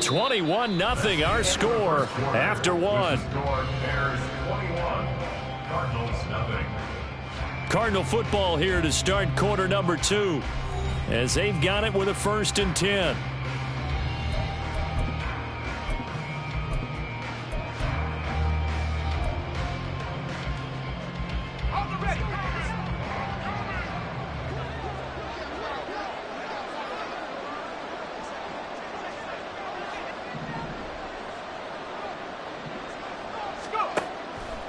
21-0 our score after one. Cardinal football here to start quarter number 2 as they've got it with a 1st and 10.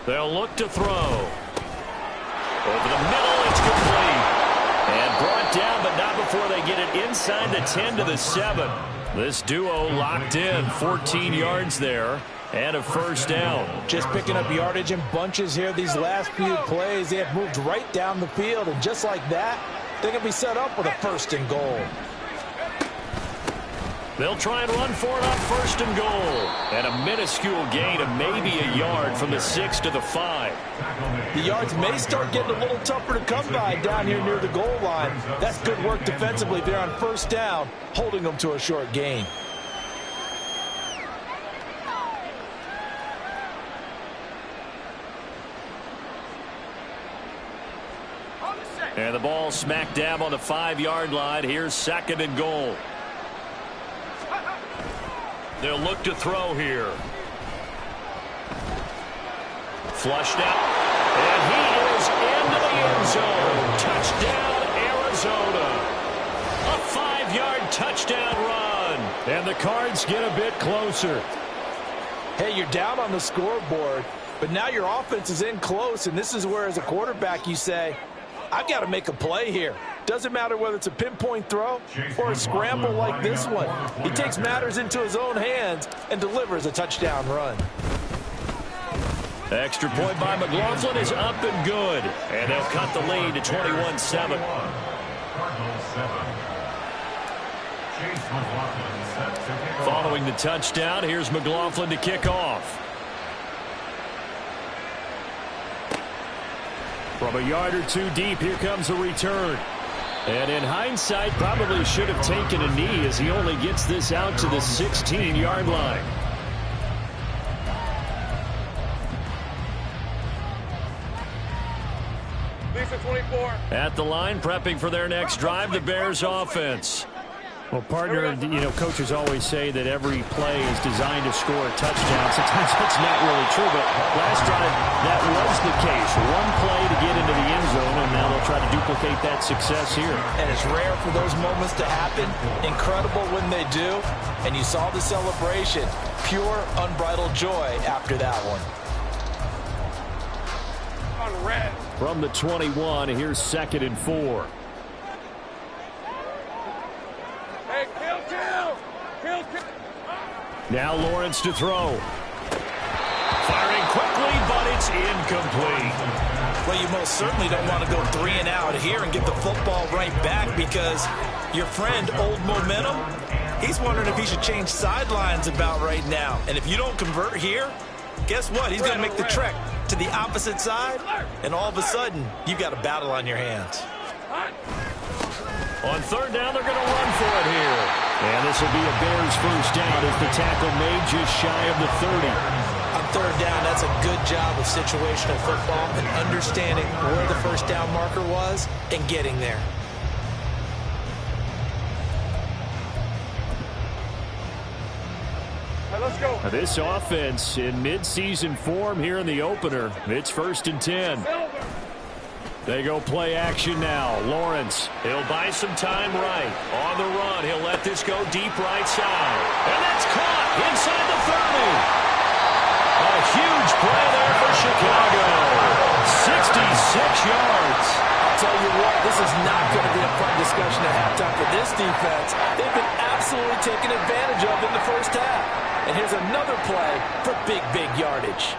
They'll look to throw. Over the middle, it's complete. And brought down, but not before they get it inside the 10 to the 7. This duo locked in, 14 yards there, and a 1st down. Just picking up yardage in bunches here these last few plays. They have moved right down the field, and just like that, they can be set up with a 1st and goal. They'll try and run for it on 1st and goal. And a minuscule gain of maybe a yard from the 6 to the 5. The yards may start getting a little tougher to come by down here near the goal line. That's good work defensively there on 1st down, holding them to a short gain. And the ball smack dab on the 5-yard line. Here's 2nd and goal. They'll look to throw here. Flushed out. And he is into the end zone. Touchdown, Arizona. A 5-yard touchdown run. And the Cards get a bit closer. Hey, you're down on the scoreboard, but now your offense is in close, and this is where, as a quarterback, you say, I've got to make a play here. Doesn't matter whether it's a pinpoint throw or a scramble like this one. He takes matters into his own hands and delivers a touchdown run. Extra point by McLaughlin is up and good. And they'll cut the lead to 21-7. Following the touchdown, here's McLaughlin to kick off. From a yard or 2 deep, here comes a return. And in hindsight, probably should have taken a knee as he only gets this out to the 16-yard line. Lisa 24. At the line, prepping for their next drive, the Bears offense. Well, partner, you know, coaches always say that every play is designed to score a touchdown. Sometimes that's not really true, but last drive, that was the case. One play to get into the end zone, and now they'll try to duplicate that success here. And it's rare for those moments to happen. Incredible when they do. And you saw the celebration. Pure, unbridled joy after that one. On red. From the 21, here's 2nd and 4. Now Lawrence to throw. Firing quickly, but it's incomplete. Well, you most certainly don't want to go 3 and out here and get the football right back, because your friend, Old Momentum, he's wondering if he should change sidelines about right now. And if you don't convert here, guess what? He's going to make the trek to the opposite side, and all of a sudden, you've got a battle on your hands. On 3rd down, they're going to run for it here. And this will be a Bears 1st down as the tackle made just shy of the 30. On 3rd down, that's a good job of situational football and understanding where the 1st down marker was and getting there. Let's go. This offense in midseason form here in the opener. It's 1st and 10. They go play action now. Lawrence, he'll buy some time right. On the run, he'll let this go deep right side. And that's caught inside the 30. A huge play there for Chicago. 66 yards. I'll tell you what, this is not going to be a fun discussion at halftime for this defense. They've been absolutely taken advantage of in the 1st half. And here's another play for big, big yardage.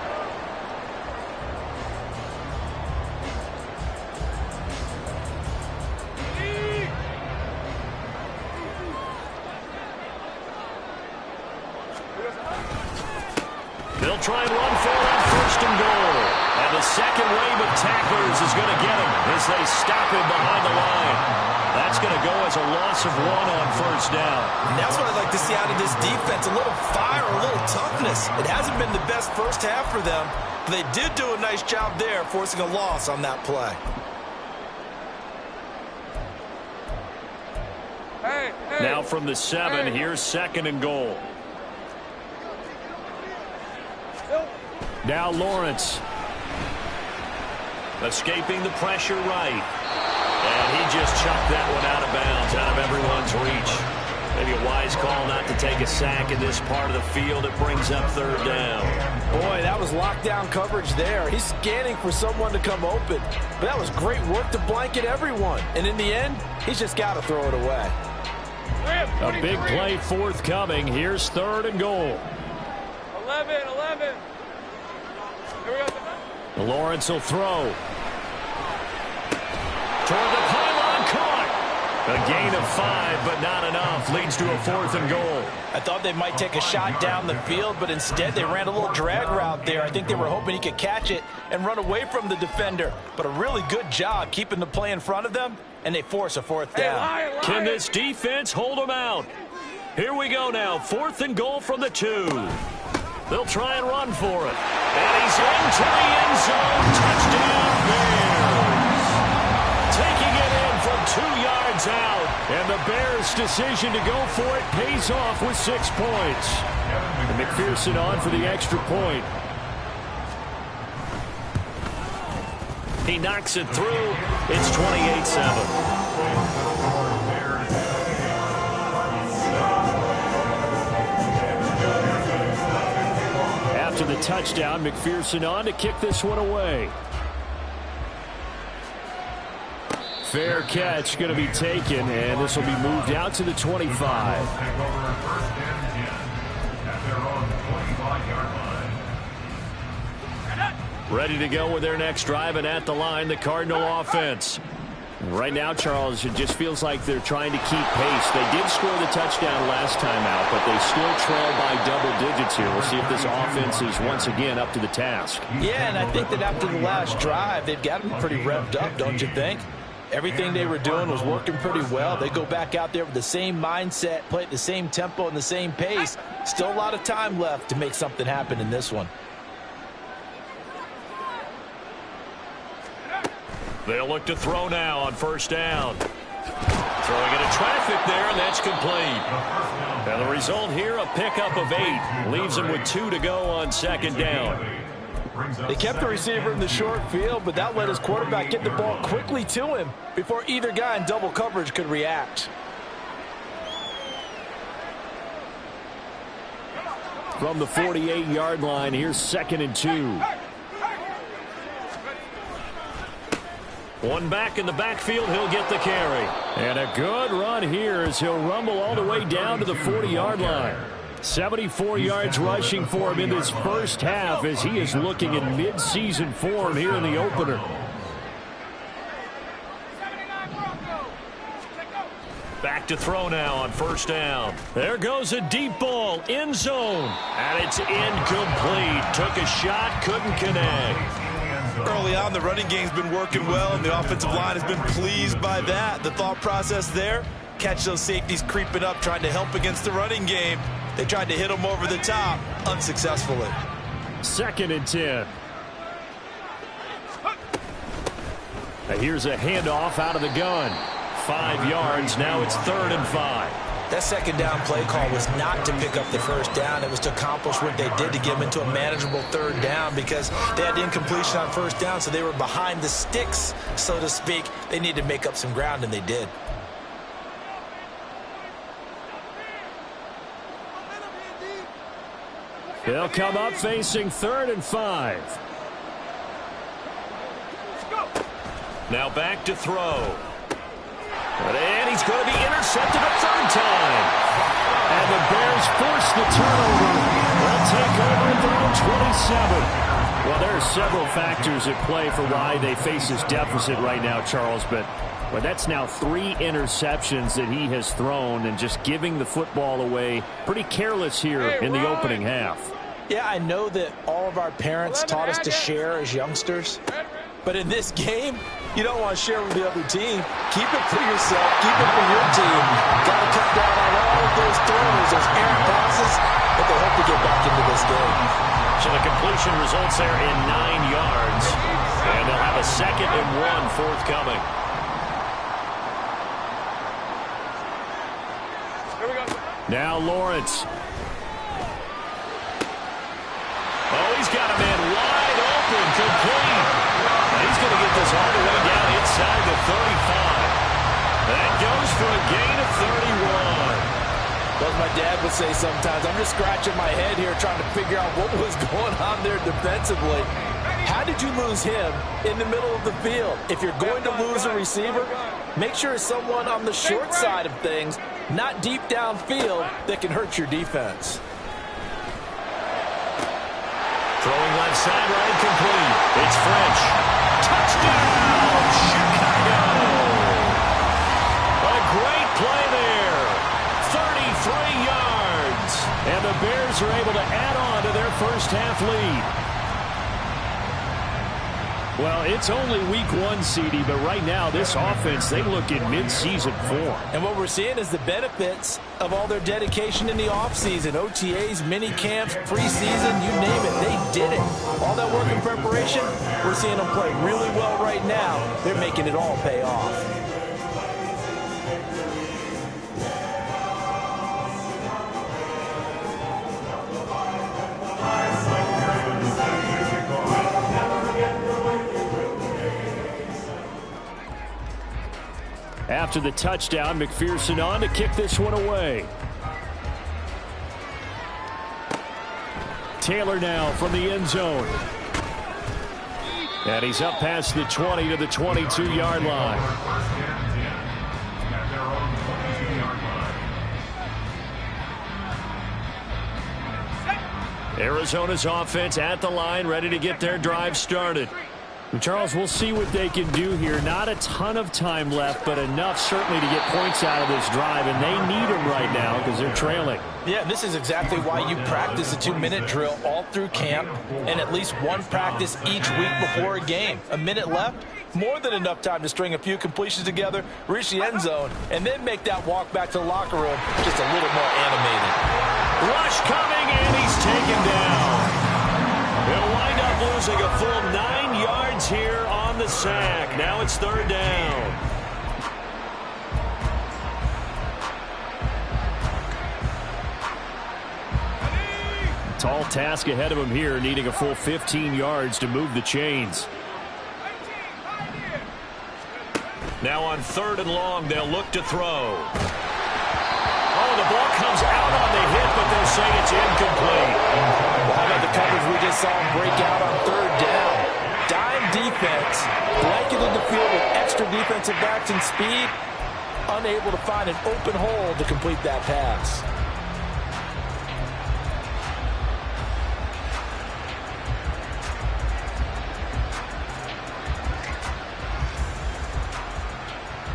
They'll try and run for it on 1st and goal. And the second wave of tacklers is going to get him as they stop him behind the line. That's that's going to go as a loss of 1 on first down. And that's what I'd like to see out of this defense, a little fire, a little toughness. It hasn't been the best first half for them, but they did do a nice job there forcing a loss on that play. Now from the 7, here's 2nd and goal. Now Lawrence. Escaping the pressure right. And he just chucked that one out of bounds, out of everyone's reach. Maybe a wise call not to take a sack in this part of the field. It brings up 3rd down. Boy, that was lockdown coverage there. He's scanning for someone to come open. But that was great work to blanket everyone. And in the end, he's just got to throw it away. A big play forthcoming. Here's 3rd and goal. 11. Here we go. Lawrence will throw. Toward the pylon, caught. A gain of 5, but not enough. Leads to a 4th and goal. I thought they might take a shot down the field, but instead they ran a little drag route there. I think they were hoping he could catch it and run away from the defender. But a really good job keeping the play in front of them, and they force a 4th down. Can this defense hold them out? Here we go now. 4th and goal from the 2. They'll try and run for it. And he's into the end zone. Touchdown, Bears. Taking it in from 2 yards out. And the Bears' decision to go for it pays off with 6 points. And McPherson on for the extra point. He knocks it through. It's 28-7. After the touchdown, McPherson on to kick this one away. Fair catch going to be taken, and this will be moved out to the 25. Ready to go with their next drive, and at the line, the Cardinal offense. Right now, Charles, it just feels like they're trying to keep pace. They did score the touchdown last time out, but they still trail by double digits here. We'll see if this offense is once again up to the task. Yeah, and I think that after the last drive, they've got to be pretty revved up, don't you think? Everything they were doing was working pretty well. They go back out there with the same mindset, play at the same tempo and the same pace. Still a lot of time left to make something happen in this one. They'll look to throw now on first down. Throwing into traffic there, and that's complete. And the result here, a pickup of 8. Leaves him with 2 to go on 2nd down. They kept the receiver in the short field, but that let his quarterback get the ball quickly to him before either guy in double coverage could react. From the 48-yard line, here's 2nd and 2. One back in the backfield, he'll get the carry. And a good run here as he'll rumble all the way down to the 40-yard line. 74 yards rushing for him in this first half as he is looking in mid-season form here in the opener. Back to throw now on first down. There goes a deep ball, end zone. And it's incomplete. Took a shot, couldn't connect. Early on, the running game's been working well, and the offensive line has been pleased by that. The thought process there, catch those safeties creeping up, trying to help against the running game. They tried to hit them over the top, unsuccessfully. 2nd and 10. Now here's a handoff out of the gun. 5 yards, now it's 3rd and 5. That 2nd down play call was not to pick up the first down. It was to accomplish what they did to get them into a manageable 3rd down because they had incompletion on first down, so they were behind the sticks, so to speak. They needed to make up some ground, and they did. They'll come up facing 3rd and 5. Now back to throw. And he's going to be intercepted a 3rd time. And the Bears force the turnover. They'll take over at their own 27. Well, there are several factors at play for why they face this deficit right now, Charles. But that's now 3 interceptions that he has thrown and just giving the football away. Pretty careless here in the opening half. Yeah, I know that all of our parents taught us to share as youngsters. But in this game, you don't want to share with the other team. Keep it for yourself. Keep it for your team. Got to cut down on all of those throws, those errant passes, but they hope to get back into this game. So the completion results there in 9 yards, and they'll have a 2nd and 1 forthcoming. Here we go. Now Lawrence. Oh, he's got a man wide open, complete. He's going to get this all the way down inside the 35. That goes for a gain of 31. Well, as my dad would say sometimes, I'm just scratching my head here trying to figure out what was going on there defensively. How did you lose him in the middle of the field? If you're going to lose a receiver, make sure it's someone on the short side of things, not deep downfield, that can hurt your defense. Throwing left sideline complete. It's French. Touchdown, Chicago! A great play there. 33 yards. And the Bears are able to add on to their first half lead. Well, it's only week 1, CD, but right now this offense, they look in mid-season form. And what we're seeing is the benefits of all their dedication in the offseason. OTAs, mini camps, preseason, you name it, they did it. All that work and preparation, we're seeing them play really well right now. They're making it all pay off. After the touchdown, McPherson on to kick this one away. Taylor now from the end zone. And he's up past the 20 to the 22-yard line. Arizona's offense at the line, ready to get their drive started. And Charles, we'll see what they can do here. Not a ton of time left, but enough certainly to get points out of this drive, and they need them right now because they're trailing. Yeah, this is exactly why you practice a 2-minute drill all through camp and at least one practice each week before a game. A minute left, more than enough time to string a few completions together, reach the end zone, and then make that walk back to the locker room just a little more animated. Rush coming, and he's taken down. He'll wind up losing a full 9 yards here on the sack. Now it's 3rd down. Tall task ahead of him here, needing a full 15 yards to move the chains. Now on 3rd and long, they'll look to throw. Oh, the ball comes out on the hit, but they'll say it's incomplete. How about the coverage we just saw him break out on 3rd down? Dime defense, blanketed the field with extra defensive backs and speed, unable to find an open hole to complete that pass.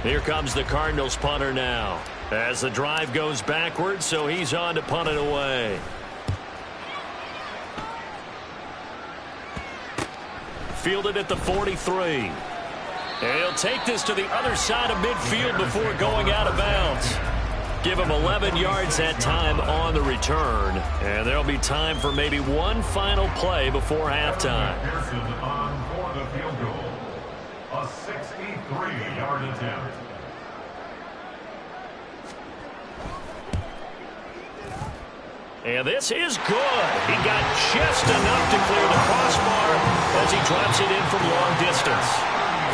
Here comes the Cardinals punter now. As the drive goes backwards, so he's on to punt it away. Fielded at the 43. And he'll take this to the other side of midfield before going out of bounds. Give him 11 yards that time on the return. And there'll be time for maybe one final play before halftime. On for the field goal. A 63-yard attempt. And this is good. He got just enough to clear the crossbar as he drops it in from long distance.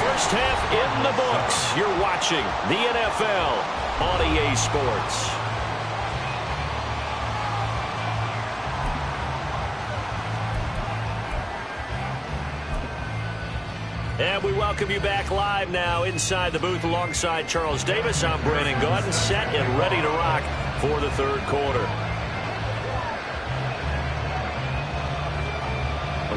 First half in the books. You're watching the NFL on EA Sports. And we welcome you back live now inside the booth alongside Charles Davis. I'm Brandon Gaudin, set and ready to rock for the 3rd quarter.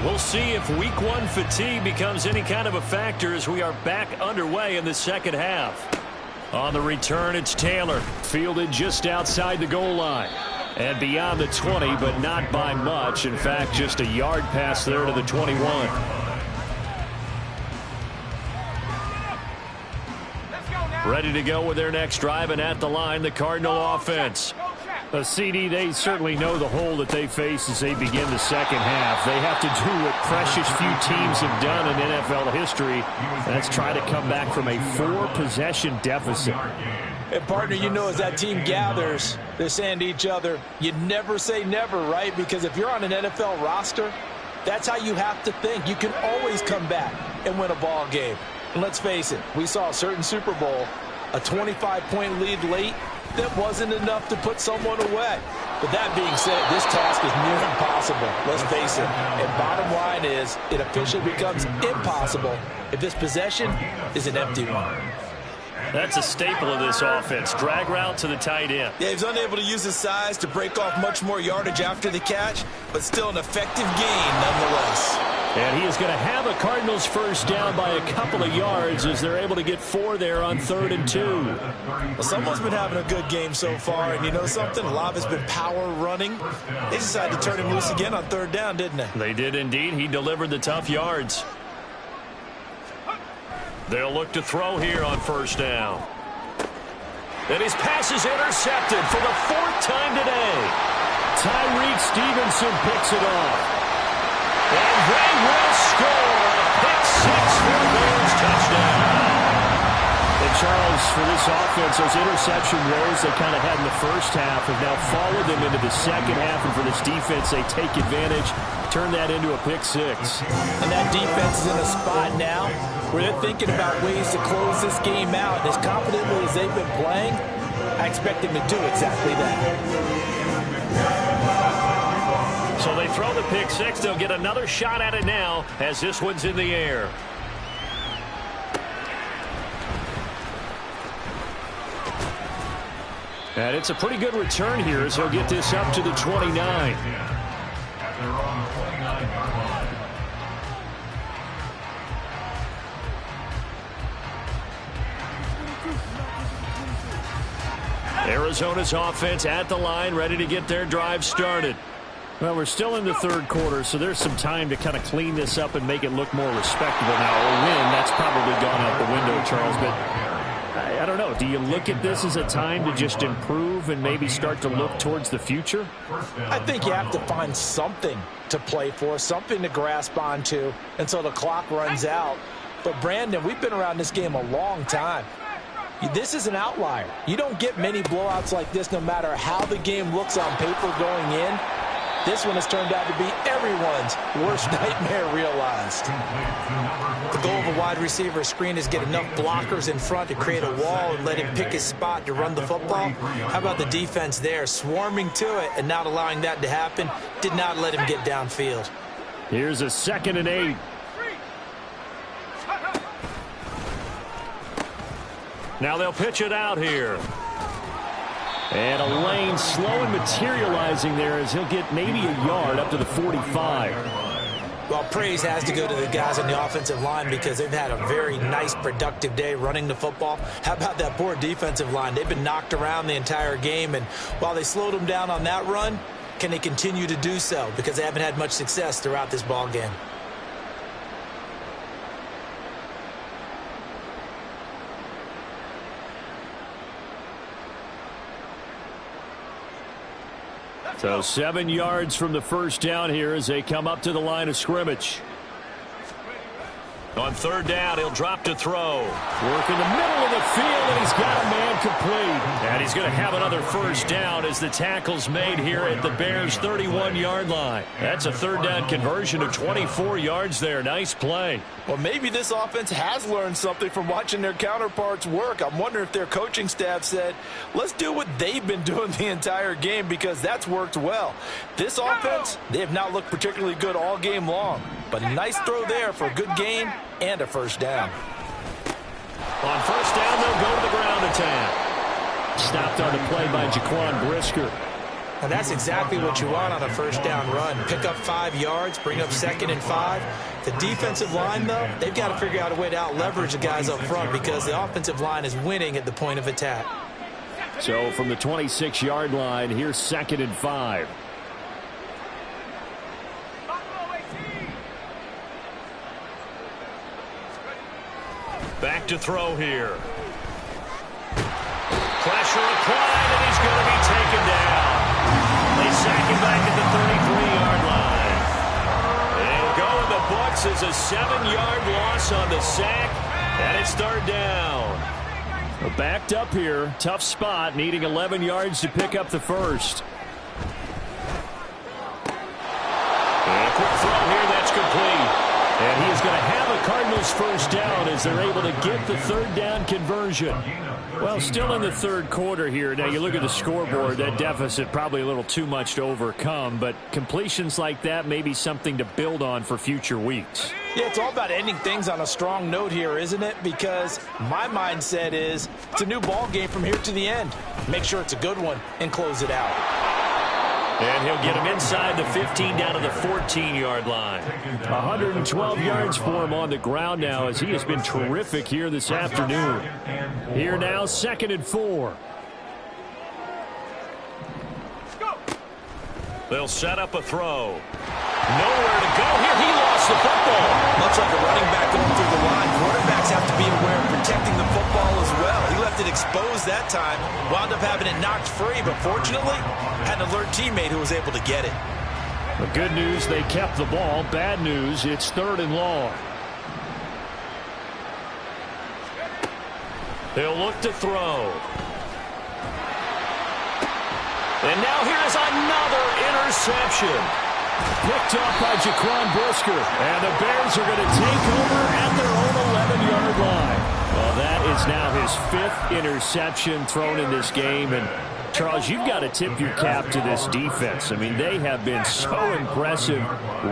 We'll see if week 1 fatigue becomes any kind of a factor as we are back underway in the 2nd half. On the return, it's Taylor, fielded just outside the goal line. And beyond the 20, but not by much. In fact, just a yard pass there to the 21. Ready to go with their next drive, and at the line, the Cardinal offense. CD, they certainly know the hole that they face as they begin the second half. They have to do what precious few teams have done in NFL history. That's try to come back from a 4-possession deficit. And, partner, you know as that team gathers, they're saying to each other, you never say never, right? Because if you're on an NFL roster, that's how you have to think. You can always come back and win a ball game. And let's face it, we saw a certain Super Bowl, a 25-point lead late, that wasn't enough to put someone away. But that being said, this task is near impossible. Let's face it. And bottom line is, it officially becomes impossible if this possession is an empty one. That's a staple of this offense. Drag route to the tight end. Yeah, he's unable to use his size to break off much more yardage after the catch, but still an effective gain nonetheless. And he is going to have a Cardinals first down by a couple of yards as they're able to get 4 there on 3rd and 2. Well, someone's been having a good game so far, and you know something? A lot of it's been power running. They decided to turn him loose again on 3rd down, didn't they? They did indeed. He delivered the tough yards. They'll look to throw here on 1st down. And his pass is intercepted for the 4th time today. Tyreek Stevenson picks it off. And they will score a pick 6 for the Bears touchdown. And Charles, for this offense, those interception woes they kind of had in the first half have now followed them into the second half. And for this defense, they take advantage, turn that into a pick 6. And that defense is in a spot now where they're thinking about ways to close this game out. As confidently as they've been playing, I expect them to do exactly that. So they throw the pick 6. They'll get another shot at it now as this one's in the air. And it's a pretty good return here as he'll get this up to the 29. Arizona's offense at the line, ready to get their drive started. Well, we're still in the 3rd quarter, so there's some time to kind of clean this up and make it look more respectable now. A win, that's probably gone out the window, Charles, but I don't know. Do you look at this as a time to just improve and maybe start to look towards the future? I think you have to find something to play for, something to grasp onto until the clock runs out. But, Brandon, we've been around this game a long time. This is an outlier. You don't get many blowouts like this no matter how the game looks on paper going in. This one has turned out to be everyone's worst nightmare realized. The goal of a wide receiver screen is get enough blockers in front to create a wall and let him pick his spot to run the football. How about the defense there, swarming to it and not allowing that to happen? Did not let him get downfield. Here's a 2nd and 8. Now they'll pitch it out here. And a lane slow and materializing there as he'll get maybe a yard up to the 45. Well, praise has to go to the guys on the offensive line because they've had a very nice, productive day running the football. How about that poor defensive line? They've been knocked around the entire game, and while they slowed them down on that run, can they continue to do so? Because they haven't had much success throughout this ball game. So 7 yards from the first down here as they come up to the line of scrimmage. On 3rd down, he'll drop to throw. Work in the middle of the field, and he's got a man complete. And he's going to have another first down as the tackle's made here at the Bears' 31-yard line. That's a 3rd down conversion of 24 yards there. Nice play. Well, maybe this offense has learned something from watching their counterparts work. I'm wondering if their coaching staff said, let's do what they've been doing the entire game because that's worked well. This offense, they have not looked particularly good all game long. But a nice throw there for a good gain and a first down. On 1st down, they'll go to the ground attack. Stopped on the play by Jaquan Brisker. And that's exactly what you want on a first down run. Pick up 5 yards, bring up 2nd and 5. The defensive line, though, they've got to figure out a way to out-leverage the guys up front because the offensive line is winning at the point of attack. So from the 26-yard line, here's 2nd and 5. Back to throw here. has a 7-yard loss on the sack, and it's third down. Backed up here. Tough spot, needing 11 yards to pick up the first. And a quick throw here, that's complete. And he is going to have a Cardinals first down as they're able to get the third down conversion. Well, still in the third quarter here. Now, you look at the scoreboard, that deficit probably a little too much to overcome, but completions like that may be something to build on for future weeks. Yeah, it's all about ending things on a strong note here, isn't it? Because my mindset is it's a new ball game from here to the end. Make sure it's a good one and close it out. And he'll get him inside the 15 down to the 14-yard line. 112 yards for him on the ground now as he has been terrific here this afternoon. Here now, 2nd and 4. They'll set up a throw. Nowhere to go here. He lost the football. Much like a running back going through the line, quarterbacks have to be aware of protecting the football as well. He left it exposed that time, wound up having it knocked free, but fortunately, had an alert teammate who was able to get it. The good news, they kept the ball. Bad news, it's 3rd and long. They'll look to throw. And now here is another interception. Picked up by Jaquan Brisker. And the Bears are going to take over at their own 11-yard line. Well, that is now his 5th interception thrown in this game. And, Charles, you've got to tip your cap to this defense. I mean, they have been so impressive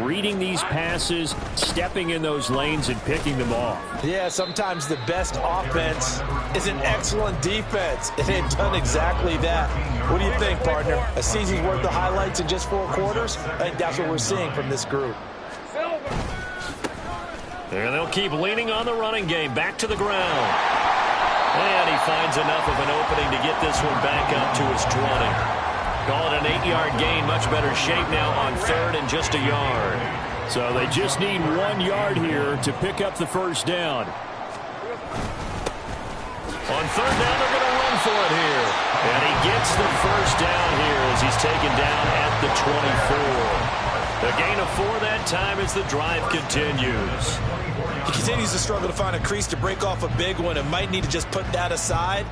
reading these passes, stepping in those lanes, and picking them off. Yeah, sometimes the best offense is an excellent defense. And they've done exactly that. What do you think, partner? A season's worth of highlights in just 4 quarters? I think that's what we're seeing from this group. And they'll keep leaning on the running game. Back to the ground. And he finds enough of an opening to get this one back up to his 20. Call it an 8-yard gain. Much better shape now on 3rd and just a yard. So they just need 1 yard here to pick up the first down. On 3rd down, they're going to run for it here. And he gets the first down here as he's taken down at the 24. A gain of 4 that time as the drive continues. He continues to struggle to find a crease to break off a big one and might need to just put that aside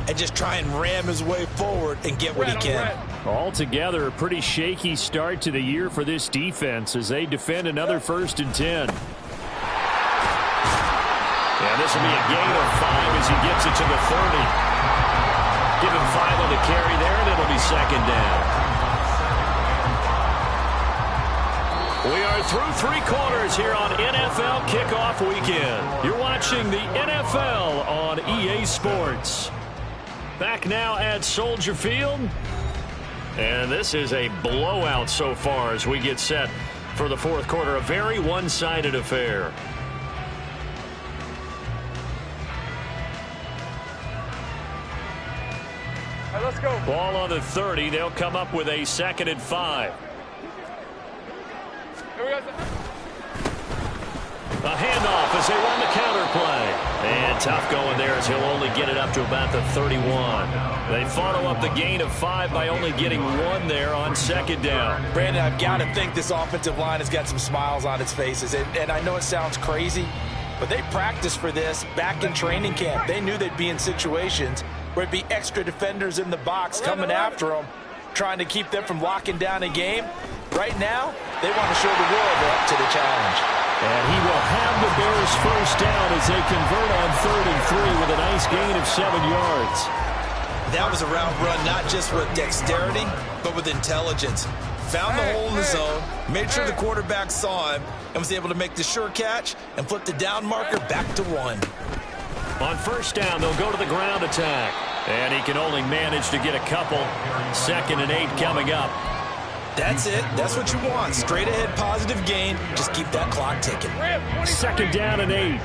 and just try and ram his way forward and get what he can. Altogether, a pretty shaky start to the year for this defense as they defend another 1st and 10. And this will be a gain of 5 as he gets it to the 30. Give him 5 on the carry there, and it'll be 2nd down. We are through 3 quarters here on NFL Kickoff Weekend. You're watching the NFL on EA Sports. Back now at Soldier Field. And this is a blowout so far as we get set for the 4th quarter. A very one-sided affair. All right, let's go. Ball on the 30. They'll come up with a 2nd and 5. A handoff as they run the counter play. And tough going there as he'll only get it up to about the 31. They follow up the gain of 5 by only getting 1 there on 2nd down. Brandon, I've got to think this offensive line has got some smiles on its faces. And I know it sounds crazy, but they practiced for this back in training camp. They knew they'd be in situations where it'd be extra defenders in the box coming after them, trying to keep them from locking down a game. Right now, they want to show the world they're up to the challenge. And he will have the Bears first down as they convert on 3rd and 3 with a nice gain of 7 yards. That was a route run not just with dexterity, but with intelligence. Found the hole in the zone, made sure the quarterback saw him, and was able to make the sure catch and flip the down marker back to 1. On 1st down, they'll go to the ground attack. And he can only manage to get a couple. 2nd and 8 coming up. That's it. That's what you want. Straight ahead positive gain. Just keep that clock ticking. 2nd down and 8.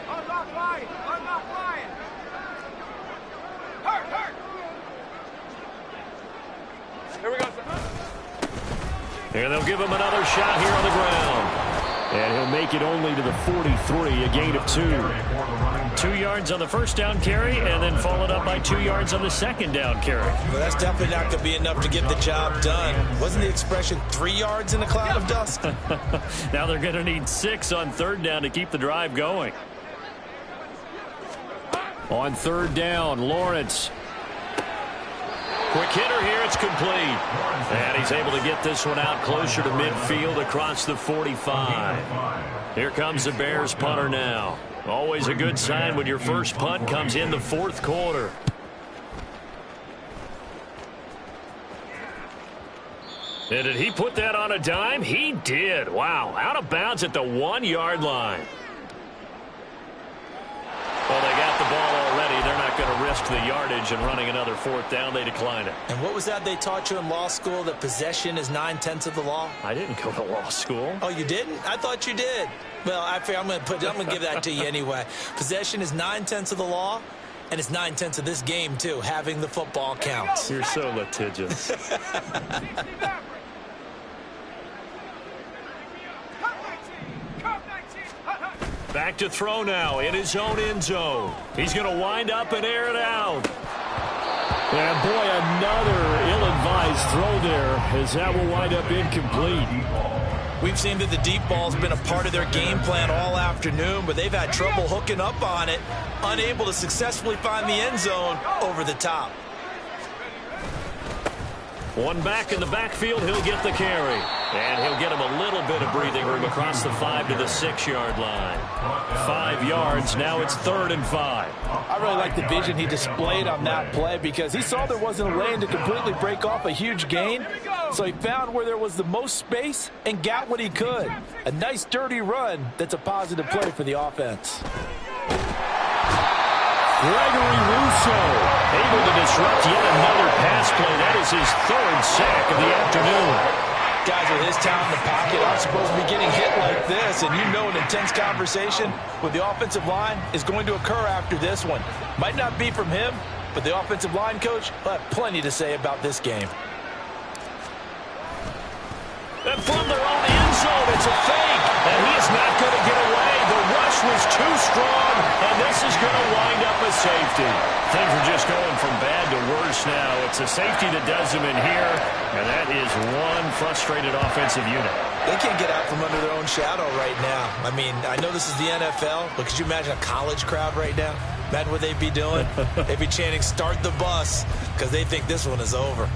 Unlock line. Unlock line. Hurt. Here we go. And they'll give him another shot here on the ground. And he'll make it only to the 43, a gain of 2. 2 yards on the first down carry and then followed up by 2 yards on the second down carry. Well, that's definitely not going to be enough to get the job done. Wasn't the expression 3 yards in a cloud of dust? Now they're going to need 6 on third down to keep the drive going. On third down, Lawrence. Quick hitter here, it's complete. And he's able to get this one out closer to midfield across the 45. Here comes the Bears punter now. Always a good sign when your first punt comes in the fourth quarter. And did he put that on a dime? He did. Wow, out of bounds at the 1-yard line. Well, they got the ball already. They're not going to risk the yardage and running another fourth down. They decline it. And what was that they taught you in law school, that possession is 9/10 of the law? I didn't go to law school. Oh, you didn't? I thought you did. Well, I'm going to give that to you anyway. Possession is 9/10 of the law, and it's 9/10 of this game, too. Having the football counts. You're so litigious. Back to throw now in his own end zone. He's going to wind up and air it out. And boy, another ill-advised throw there, as that will wind up incomplete. We've seen that the deep ball's been a part of their game plan all afternoon, but they've had trouble hooking up on it, unable to successfully find the end zone over the top. One back in the backfield, he'll get the carry. And he'll get him a little bit of breathing room across the 5 to the 6-yard line. 5 yards, now it's 3rd and 5. I really like the vision he displayed on that play because he saw there wasn't a lane to completely break off a huge gain. So he found where there was the most space and got what he could. A nice dirty run that's a positive play for the offense. Gregory Rousseau able to disrupt yet another pass play. That is his 3rd sack of the afternoon. Guys with his talent in the pocket aren't supposed to be getting hit like this, and you know an intense conversation with the offensive line is going to occur after this one. Might not be from him, but the offensive line coach will have plenty to say about this game. And from their own end zone, it's a fake. And he is not going to get away. The rush was too strong, and this is going to wind up a safety. Things are just going from bad to worse now. It's a safety that does them in here, and that is one frustrated offensive unit. They can't get out from under their own shadow right now. I mean, I know this is the NFL, but could you imagine a college crowd right now? Imagine what they'd be doing. They'd be chanting, "Start the bus," because they think this one is over.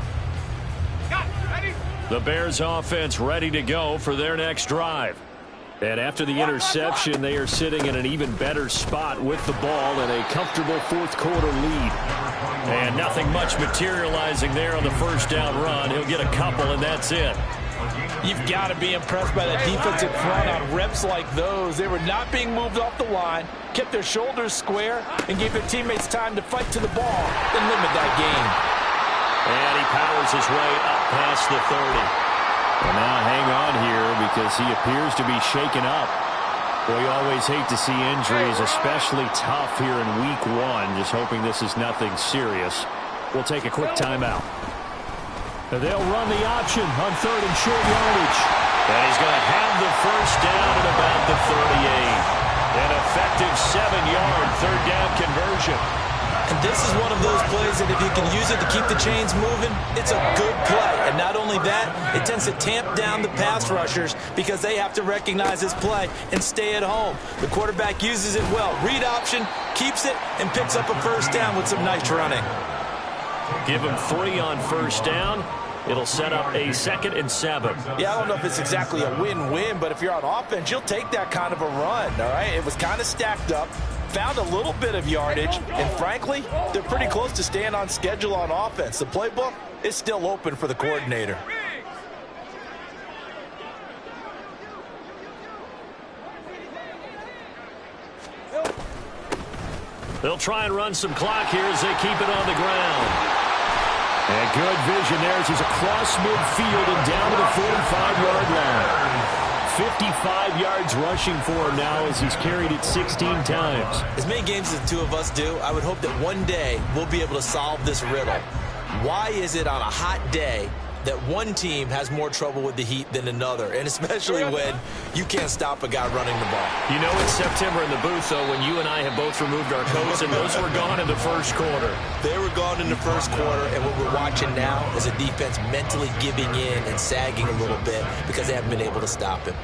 The Bears offense ready to go for their next drive. And after the interception, they are sitting in an even better spot with the ball and a comfortable fourth quarter lead. And nothing much materializing there on the first down run. He'll get a couple, and that's it. You've got to be impressed by that defensive front on reps like those. They were not being moved off the line, kept their shoulders square, and gave their teammates time to fight to the ball and limit that gain. And he powers his way up past the 30. And now hang on here because he appears to be shaken up. We always hate to see injuries, especially tough here in week 1. Just hoping this is nothing serious. We'll take a quick timeout. They'll run the option on 3rd and short yardage. And he's going to have the first down at about the 38. An effective 7-yard third down conversion. And this is one of those plays that if you can use it to keep the chains moving, it's a good play. And not only that, it tends to tamp down the pass rushers because they have to recognize this play and stay at home. The quarterback uses it well. Read option, keeps it, and picks up a first down with some nice running. Give him 3 on first down. It'll set up a 2nd and 7. Yeah, I don't know if it's exactly a win-win, but if you're on offense, you'll take that kind of a run, all right? It was kind of stacked up. Found a little bit of yardage, and frankly, they're pretty close to staying on schedule on offense. The playbook is still open for the coordinator. They'll try and run some clock here as they keep it on the ground. And good vision there as he's across midfield and down to the 45-yard line. 55 yards rushing for him now as he's carried it 16 times. As many games as the two of us do, I would hope that one day we'll be able to solve this riddle. Why is it on a hot day that one team has more trouble with the heat than another, and especially when you can't stop a guy running the ball. You know it's September in the booth, though, when you and I have both removed our coats, and those were gone in the first quarter. They were gone in the first quarter, and what we're watching now is a defense mentally giving in and sagging a little bit because they haven't been able to stop him.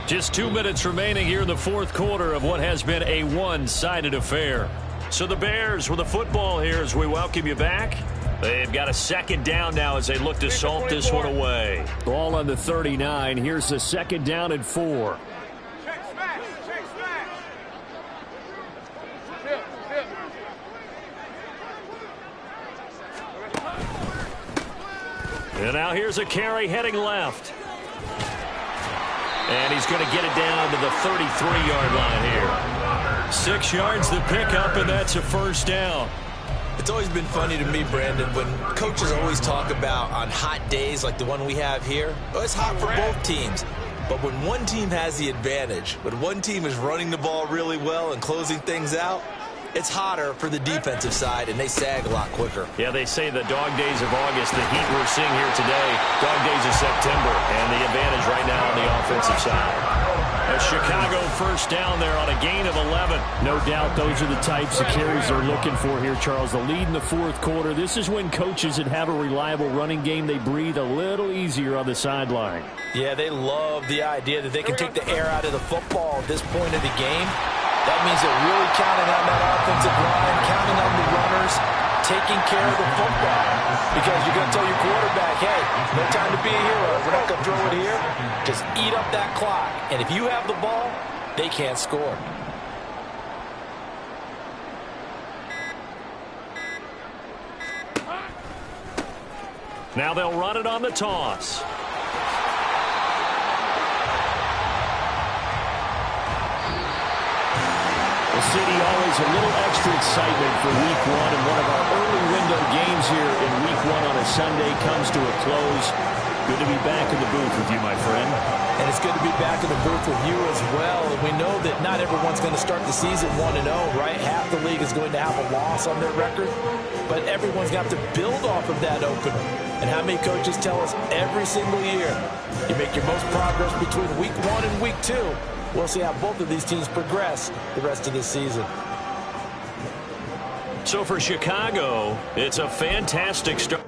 Just 2 minutes remaining here in the fourth quarter of what has been a one-sided affair. So the Bears with the football here as we welcome you back. They've got a second down now as they look to salt this one away. Ball on the 39. Here's the second down and 4. Check smash. Check smash. Tip, tip. And now here's a carry heading left. And he's going to get it down to the 33-yard line here. 6 yards the pickup, and that's a first down. It's always been funny to me, Brandon, when coaches always talk about on hot days like the one we have here, well, it's hot for both teams. But when one team has the advantage, when one team is running the ball really well and closing things out, it's hotter for the defensive side, and they sag a lot quicker. Yeah, they say the dog days of August, the heat we're seeing here today, dog days of September, and the advantage right now on the offensive side. A Chicago first down there on a gain of 11. No doubt those are the types of carries they're looking for here, Charles. The lead in the fourth quarter. This is when coaches that have a reliable running game, they breathe a little easier on the sideline. Yeah, they love the idea that they can take the air out of the football at this point of the game. That means they're really counting on that offensive line, counting on the runners, taking care of the football. Because you're going to tell your quarterback, hey, no time to be a hero. We're not going to throw it here. Just eat up that clock. And if you have the ball, they can't score. Now they'll run it on the toss. City always a little extra excitement for week one, and one of our early window games here in week one on a Sunday comes to a close. Good to be back in the booth with you, my friend. And it's good to be back in the booth with you as well. And we know that not everyone's going to start the season 1-0, right? Half the league is going to have a loss on their record, but everyone's got to build off of that opener. And how many coaches tell us every single year, you make your most progress between week 1 and week 2. We'll see how both of these teams progress the rest of this season. So for Chicago, it's a fantastic start.